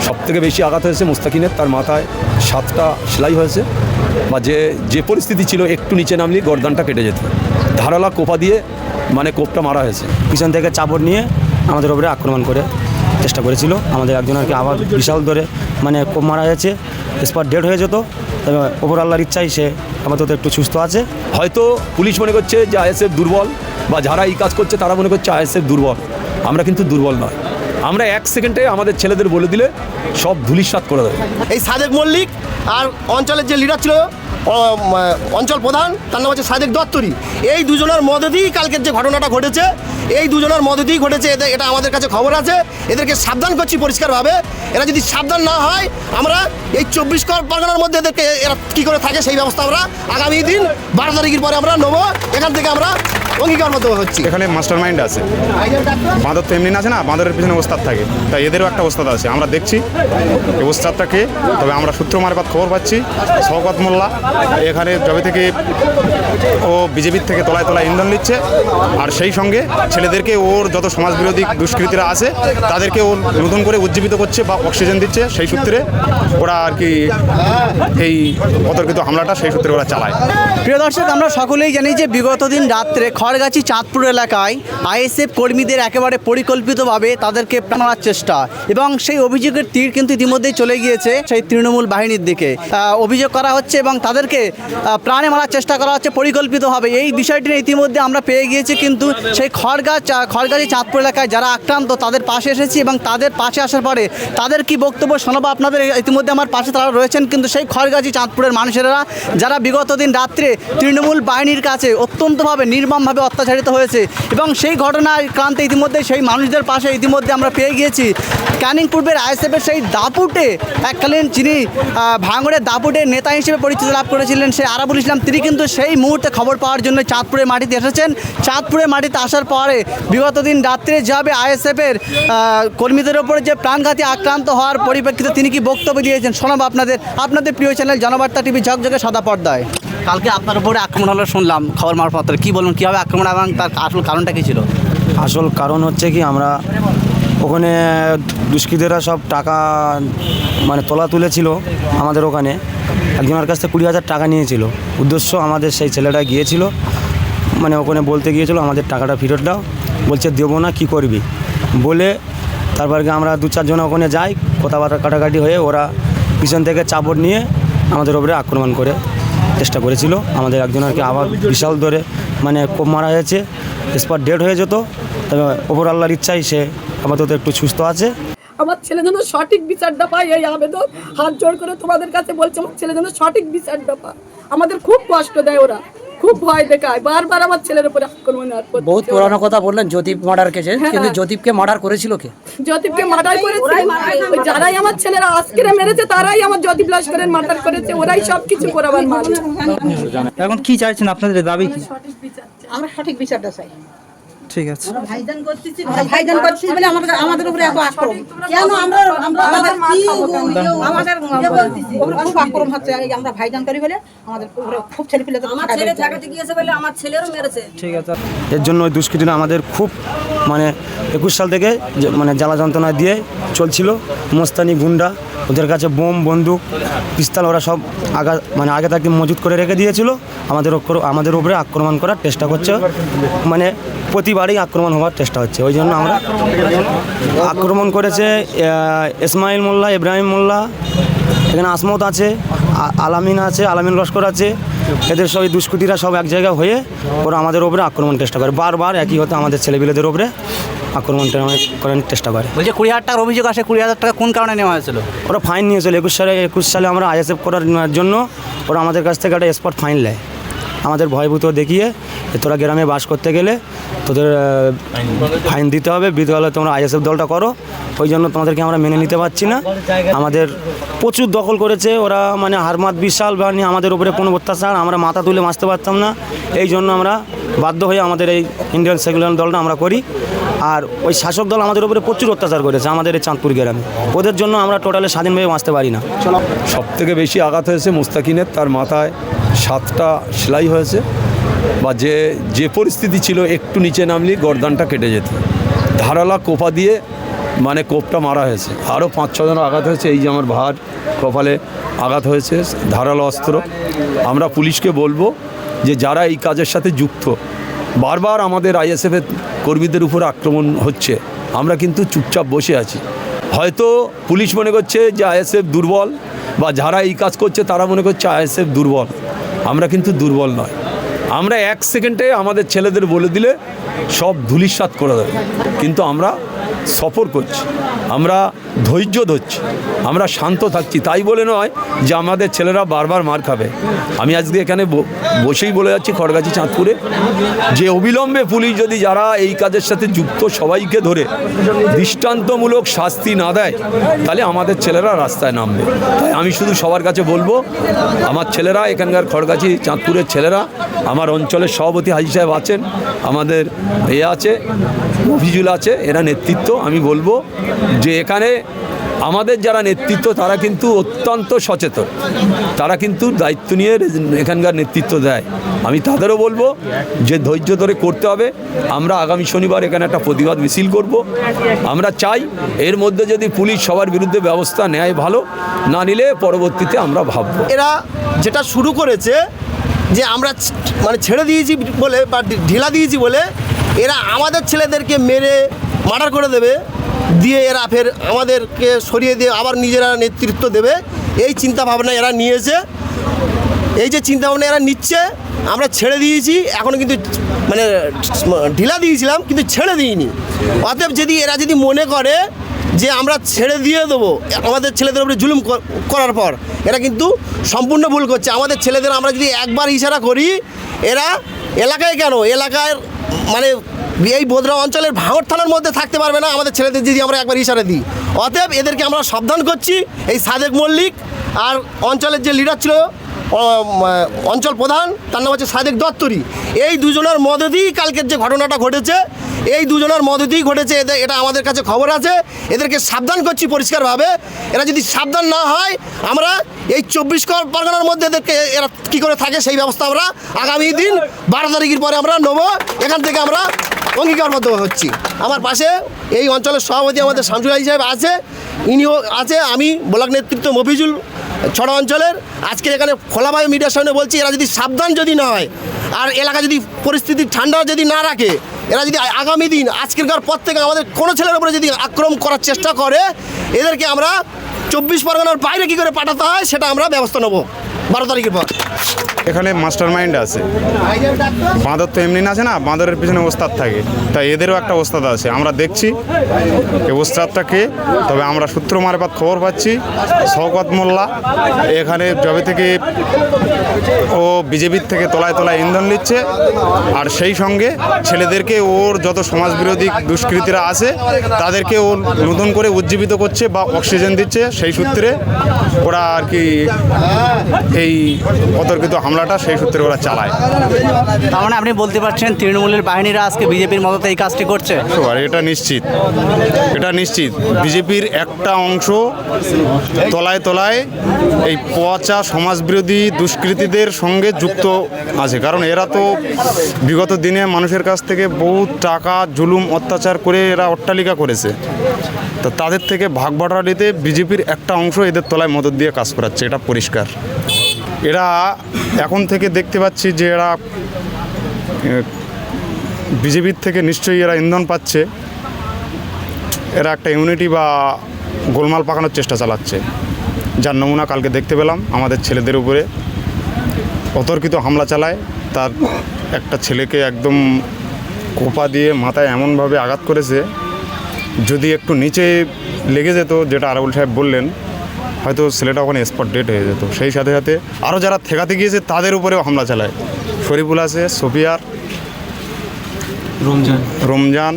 সবথেকে বেশি আঘাত হয়েছে মুস্তাকিনের। তার মাথায় 7টা সেলাই হয়েছে, বা যে পরিস্থিতি ছিল একটু নিচে নামলে গর্দানটা কেটে যেত। ধারালা কোপা দিয়ে মানে কোপটা মারা হয়েছে। পিছন থেকে চাপড় নিয়ে আমাদের উপরে আক্রমণ করে চেষ্টা করেছিল। আমাদের একজনকে আবার বিশাল ধরে মানে কোপ মারা হয়েছে, স্পট ডেড হয়ে যেত। তবে ওপর আল্লাহর ইচ্ছাই সে আপাতত একটু সুস্থ আছে। হয়তো পুলিশ মনে করছে যে আইএসএফ দুর্বল, বা যারা এই কাজ করছে তারা মনে করছে আইএসএফ দুর্বল। আমরা কিন্তু দুর্বল নয়। আমরা 1 সেকেন্ডে আমাদের ছেলেদের বলে দিলে সব ধুলিস্যাৎ করে দেবে। এই সাদেক মল্লিক আর অঞ্চলের যে লিডার ছিল অঞ্চল প্রধান, তার নাম হচ্ছে সাদেক দত্তরি। এই দুজনের মদতেই কালকের যে ঘটনাটা ঘটেছে, এই দুজনের মদতেই ঘটেছে। এটা আমাদের কাছে খবর আছে। এদেরকে সাবধান করছি পরিষ্কারভাবে। এরা যদি সাবধান না হয়, আমরা এই 24 পরগনার মধ্যে এদেরকে এরা কী করে থাকে সেই ব্যবস্থা আমরা আগামী দিন 12 তারিখের পরে আমরা নেবো। এখান থেকে আমরা অঙ্গীকারবদ্ধ হচ্ছি। এখানে মাস্টার মাইন্ড আছে, বাঁদর তো এমনি আছে না, বাঁদরের পিছনে ওস্তাদ থাকে, তাই এদেরও একটা ওস্তাদ আছে। আমরা দেখছি এই ওস্তাদটাকে, তবে আমরা সূত্র মারফত খবর পাচ্ছি শওকত মোল্লা এখানে যবে থেকে ও বিজেপির থেকে তলায় তলায় ইন্ধন নিচ্ছে, আর সেই সঙ্গে ছেলেদেরকে ওর যত সমাজবিরোধী দুষ্কৃতীরা আছে তাদেরকে ও নতুন করে উজ্জীবিত করছে বা অক্সিজেন দিচ্ছে। সেই সূত্রে ওরা আর কি এই অতর্কিত হামলাটা সেই সূত্রে ওরা চালায়। প্রিয় দর্শক, আমরা সকলেই জানি যে বিগত দিন রাত্রে খড়গাছি চাঁদপুর এলাকায় আইএসএফ কর্মীদের একেবারে পরিকল্পিতভাবে তাদেরকে প্রাণ মারার চেষ্টা, এবং সেই অভিযোগের তীর কিন্তু ইতিমধ্যেই চলে গিয়েছে সেই তৃণমূল বাহিনীর দিকে। অভিযোগ করা হচ্ছে এবং তাদেরকে প্রাণে মারার চেষ্টা করা হচ্ছে পরিকল্পিতভাবে। এই বিষয়টি ইতিমধ্যে আমরা পেয়ে গিয়েছি, কিন্তু সেই খড়গাছি চাঁদপুর এলাকায় যারা আক্রান্ত তাদের পাশে এসেছি, এবং তাদের পাশে আসার পরে তাদের কি বক্তব্য শোনাবো আপনাদের। ইতিমধ্যে আমার পাশে তারা রয়েছেন, কিন্তু সেই খড়গাছি চাঁদপুরের মানুষেরা যারা বিগত দিন রাত্রে তৃণমূল বাহিনীর কাছে অত্যন্তভাবে নির্মমভাবে অত্যাচারিত হয়েছে, এবং সেই ঘটনার ক্রান্তে ইতিমধ্যে সেই মানুষদের পাশে ইতিমধ্যে আমরা পেয়ে গিয়েছি ক্যানিং পূর্বের আইএসএফের সেই দাপুটে এককালীন যিনি ভাঙড়ের দাপুটে নেতা হিসেবে পরিচিতি লাভ করেছিলেন সেই আরাবুল ইসলাম, তিনি কিন্তু সেই মুহূর্তে খবর পাওয়ার জন্য চাঁদপুরের মাটিতে এসেছেন। চাঁদপুরের মাটিতে আসার পরে বিগত দিন রাত্রে যাবে আইএসএফের কর্মীদের ওপরে যে প্রাণঘাতী আক্রান্ত হওয়ার পরিপ্রেক্ষিতে তিনি কি বক্তব্য দিয়েছেন শোনাবো আপনাদের প্রিয় চ্যানেল জনবার্তা টিভি ঝকঝকে সাদা পর্দায়। কালকে আপনার উপরে আক্রমণ হলো শুনলাম খবর মারফত, কি বলুন কীভাবে আক্রমণ এবং তার আসল কারণটা কী ছিল? আসল কারণ হচ্ছে কি, আমরা ওখানে দুষ্কৃতীরা সব টাকা মানে তোলা তুলেছিল আমাদের ওখানে। একজনের কাছ থেকে 20,000 টাকা নিয়েছিল। উদ্দেশ্য আমাদের সেই ছেলেটা গিয়েছিল, মানে ওখানে বলতে গিয়েছিল আমাদের টাকাটা ফেরত দাও। বলছে দেবো না, কী করবি বলে। তারপর আমরা 2-4 জন ওখানে যাই, কথাবার্তা কাটাকাটি হয়ে ওরা পিছন থেকে চাপড় নিয়ে আমাদের উপরে আক্রমণ করে চেষ্টা করেছিল। আমাদের একজনকে আবার বিশাল ধরে মানে কোপ মারা হয়েছে, স্পট ডেড হয়ে যেত। তবে ওপর আল্লাহর ইচ্ছাই সে আপাতত একটু সুস্থ আছে। আমার ছেলে যেন সঠিক বিচারটা পায়, এই আবেদন হাত জোড় করে তোমাদের কাছে বলছে। আমার ছেলে যেন সঠিক বিচারটা পায়। আমাদের খুব কষ্ট দেয়, ওরা খুব ভয় দেখায়, বারবার আমার ছেলের উপরে আক্রমণ। বহুত পুরানো কথা বললেন জ্যোতিপ মার্ডার কেসে, কিন্তু জ্যোতিপকে মার্ডার করেছিল কে? জ্যোতিপকে মার্ডার করেছে যারাই আমার ছেলেরা আজকে মেরেছে, তারাই আমার জ্যোতিপ লস্করের মার্ডার করেছে। ওরাই সব কিছু করাবার মানুষ। এখন কি চাইছেন, আপনাদের দাবি কি? আমরা সঠিক বিচারটা চাই। ঠিক আছে। ভাইজান করতেছি বলে আমাদের উপরে এত আক্রমণ কেন? আমাদের খুব আক্রমণ হচ্ছে। আমরা ভাইজান করি বলে আমাদের উপরে খুব ছেলে পেলে আমার ছেলে ঠেকাতে গিয়েছে বলে আমার ছেলেরও মেরেছে। ঠিক আছে। এর জন্য ওই দুষ্কৃতীরা আমাদের খুব মানে 21 সাল থেকে মানে জ্বালা যন্ত্রণা দিয়ে চলছিল। মোস্তানি গুন্ডা, ওদের কাছে বোম, বন্দুক, পিস্তল ওরা সব আগে থাকতে মজুত করে রেখে দিয়েছিল। আমাদের উপরে আক্রমণ করার চেষ্টা করছে, মানে প্রতিবারই আক্রমণ হওয়ার চেষ্টা হচ্ছে। ওই জন্য আমরা আক্রমণ করেছে ইসমাইল মোল্লা, ইব্রাহিম মোল্লা, এখানে আসমত আছে, আলামিন আছে, আলামিন লস্কর আছে। এদের সব দুষ্কৃতীরা সব এক জায়গায় হয়ে ওরা আমাদের উপরে আক্রমণ চেষ্টা করে। বারবার একই হতে আমাদের ছেলেপিলেদের উপরে আক্রমণ করার চেষ্টা করে। বলছে 20,000 টাকার অভিযোগ আসে। 20,000 টাকা কোন কারণে নেওয়া হয়েছিল? ওরা ফাইন নিয়েছিল 21 সালে আমরা আইএসএফ করার জন্য ওরা আমাদের কাছ থেকে একটা স্পট ফাইন নেয়। আমাদের ভয়ভূত দেখিয়ে তোরা গ্রামে বাস করতে গেলে তোদের ফাইন দিতে হবে, বিদ্যালয়ে তোমরা আইএসএফ দলটা করো। ওই জন্য তোমাদেরকে আমরা মেনে নিতে পারছি না। আমাদের প্রচুর দখল করেছে ওরা, মানে হারমাত বিশাল বাহিনী আমাদের উপরে কোনো অত্যাচার আমরা মাথা তুলে বাঁচতে পারতাম না। এই জন্য আমরা বাধ্য হয়ে আমাদের এই ইন্ডিয়ান সেকুলার দলটা আমরা করি। আর ওই শাসক দল আমাদের উপরে প্রচুর অত্যাচার করেছে আমাদের এই চাঁদপুর গ্রামে। ওদের জন্য আমরা টোটালি স্বাধীনভাবে বাঁচতে পারি না। সবথেকে বেশি আঘাত হয়েছে মুস্তাকিনের। তার মাথায় 7টা সেলাই হয়েছে, বা যে পরিস্থিতি ছিল একটু নিচে নামলে গর্দানটা কেটে যেত। ধারালা কোপা দিয়ে মানে কোপটা মারা হয়েছে, আরও 5-6 জন আঘাত হয়েছে। এই যে আমার ভার কপালে আঘাত হয়েছে, ধারালো অস্ত্র। আমরা পুলিশকে বলবো যে যারা এই কাজের সাথে যুক্ত, বারবার আমাদের আইএসএফের কর্মীদের উপর আক্রমণ হচ্ছে, আমরা কিন্তু চুপচাপ বসে আছি। হয়তো পুলিশ মনে করছে যে আইএসএফ দুর্বল, বা যারা এই কাজ করছে তারা মনে করছে আইএসএফ দুর্বল। আমরা কিন্তু দুর্বল নয়। আমরা 1 সেকেন্ডে আমাদের ছেলেদের বলে দিলে সব ধূলিসাৎ করে দেবে। কিন্তু আমরা সফর করছি, আমরা ধৈর্য ধরছি, আমরা শান্ত থাকছি। তাই বলে নয় যে আমাদের ছেলেরা বারবার মার খাবে। আমি আজকে এখানে বসেই বলে যাচ্ছি খড়গাছি চাঁদপুরে, যে অবিলম্বে পুলিশ যদি যারা এই কাজের সাথে যুক্ত সবাইকে ধরে দৃষ্টান্তমূলক শাস্তি না দেয়, তাহলে আমাদের ছেলেরা রাস্তায় নামবে। তাই আমি শুধু সবার কাছে বলবো, আমার ছেলেরা, এখানকার খড়গাছি চাঁদপুরের ছেলেরা, আমার অঞ্চলের সভাপতি হাজি সাহেব আছেন, আমাদের আছে মফিজুল আছে, এরা নেতৃত্ব। আমি বলবো যে এখানে আমাদের যারা নেতৃত্ব তারা কিন্তু অত্যন্ত সচেতন, তারা কিন্তু দায়িত্ব নিয়ে এখানকার নেতৃত্ব দেয়। আমি তাদেরও বলবো যে ধৈর্য ধরে করতে হবে। আমরা আগামী শনিবার এখানে একটা প্রতিবাদ মিছিল করব। আমরা চাই এর মধ্যে যদি পুলিশ সবার বিরুদ্ধে ব্যবস্থা নেয় ভালো, না নিলে পরবর্তীতে আমরা ভাববো। এরা যেটা শুরু করেছে যে আমরা মানে ছেড়ে দিয়েছি বলে বা ঢিলা দিয়েছি বলে এরা আমাদের ছেলেদেরকে মেরে মার্ডার করে দেবে, দিয়ে এরা ফের আমাদেরকে সরিয়ে দিয়ে আবার নিজেরা নেতৃত্ব দেবে, এই চিন্তাভাবনা এরা নিয়েছে। এই যে চিন্তাভাবনা এরা নিচ্ছে, আমরা ছেড়ে দিয়েছি, এখনও কিন্তু মানে ঢিলা দিয়েছিলাম কিন্তু ছেড়ে দিইনি। অতএব যদি এরা যদি মনে করে যে আমরা ছেড়ে দিয়ে দেবো আমাদের ছেলেদের উপরে জুলুম করার পর, এরা কিন্তু সম্পূর্ণ ভুল করছে। আমাদের ছেলেদের আমরা যদি একবার ইশারা করি, এরা এলাকায় কেন, এলাকায় মানে এই বোদরা অঞ্চলের ভাঙড় থানার মধ্যে থাকতে পারবে না আমাদের ছেলেদের যদি আমরা একবার ইশারা দিই। অতএব এদেরকে আমরা সাবধান করছি। এই সাদেক মল্লিক আর অঞ্চলের যে লিডার ছিল অঞ্চল প্রধান, তার নাম হচ্ছে সাদেক দত্তরি, এই দুজনের মদতেই কালকের যে ঘটনাটা ঘটেছে, এই দুজনের মদতেই ঘটেছে। এটা আমাদের কাছে খবর আছে। এদেরকে সাবধান করছি পরিষ্কারভাবে। এরা যদি সাবধান না হয়, আমরা এই 24 পরগনার মধ্যে এদেরকে এরা কী করে থাকে সেই ব্যবস্থা আমরা আগামী দিন 12 তারিখের পরে আমরা নেব। এখান থেকে আমরা অঙ্গীকারবদ্ধ হচ্ছি। আমার পাশে এই অঞ্চলের সভাপতি আমাদের শামসুল আলী সাহেব আছে, ইনিও আছে, আমি ব্লক নেতৃত্ব মফিজুল ছড়া অঞ্চলের। আজকে এখানে খোলাভাবে মিডিয়ার সামনে বলছি, এরা যদি সাবধান যদি না হয় আর এলাকা যদি পরিস্থিতি ঠান্ডা যদি না রাখে, এরা যদি আগামী দিন আজকেরকার পর থেকে আমাদের কোনো ছেলের উপরে যদি আক্রমণ করার চেষ্টা করে, এদেরকে আমরা 24 পরগনার বাইরে কী করে পাঠাতে হয় সেটা আমরা ব্যবস্থা নেব 12 তারিখের পর। এখানে মাস্টার মাইন্ড আছে, বাঁদর তো এমনি আছে না, বাঁদরের পিছনে ওস্তাদ থাকে, তাই এদেরও একটা ওস্তাদ আছে। আমরা দেখছি এই ওস্তাদটাকে, তবে আমরা সূত্র মারফত খবর পাচ্ছি শওকত মোল্লা এখানে জবে থেকে ও বিজেপির থেকে তলায় তলায় ইন্ধন নিচ্ছে, আর সেই সঙ্গে ছেলেদেরকে ওর যত সমাজবিরোধী দুষ্কৃতীরা আছে তাদেরকে ও নতুন করে উজ্জীবিত করছে বা অক্সিজেন দিচ্ছে। সেই সূত্রে ওরা আর কি এই অতর্কিত হামলাটা সেই সূত্রে ওরা চালায়। তার মানে আপনি বলতে পারছেন তৃণমূলের বাহিনীরা আজকে বিজেপির মদতে এই কাজটি করছে? এটা নিশ্চিত, এটা নিশ্চিত। বিজেপির একটা অংশ তলায় তলায় এই পচা সমাজবিরোধী দুষ্কৃতীদের সঙ্গে যুক্ত আছে, কারণ এরা তো বিগত দিনে মানুষের কাছ থেকে বহু টাকা জুলুম অত্যাচার করে এরা অট্টালিকা করেছে। তো তাদের থেকে ভাগ বাটোয়ারা নিতে বিজেপির একটা অংশ এদের তলায় মদত দিয়ে কাজ করাচ্ছে, এটা পরিষ্কার। এরা এখন থেকে দেখতে পাচ্ছি যে এরা বিজেপির থেকে নিশ্চয়ই এরা ইন্ধন পাচ্ছে, এরা একটা ইউনিটি বা গোলমাল পাকানোর চেষ্টা চালাচ্ছে, যার নমুনা কালকে দেখতে পেলাম। আমাদের ছেলেদের উপরে অতর্কিত হামলা চালায়, তার একটা ছেলেকে একদম কোপা দিয়ে মাথায় এমনভাবে আঘাত করেছে, যদি একটু নিচে লেগে যেত, যেটা আরাবুল সাহেব বললেন, হয়তো ছেলেটা ওখানে স্পট ডেড হয়ে যেত। সেই সাথে সাথে আরও যারা ঠেকাতে গিয়েছে তাদের উপরেও হামলা চালায়। শরীফুল আছে, সোফিয়ার, রমজান,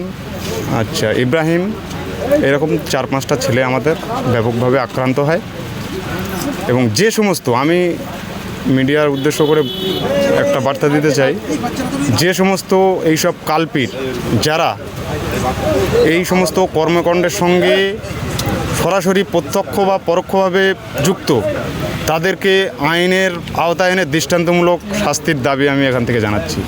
আচ্ছা ইব্রাহিম, এরকম 4-5টা ছেলে আমাদের ব্যাপকভাবে আক্রান্ত হয়। এবং যে সমস্ত, আমি মিডিয়ার উদ্দেশ্য করে একটা বার্তা দিতে চাই, যে সমস্ত এইসব কালপিট যারা এই সমস্ত কর্মকাণ্ডের সঙ্গে সরাসরি প্রত্যক্ষ বা পরোক্ষভাবে যুক্ত, তাদেরকে আইনের আওতায় এনে দৃষ্টান্তমূলক শাস্তির দাবি আমি এখান থেকে জানাচ্ছি।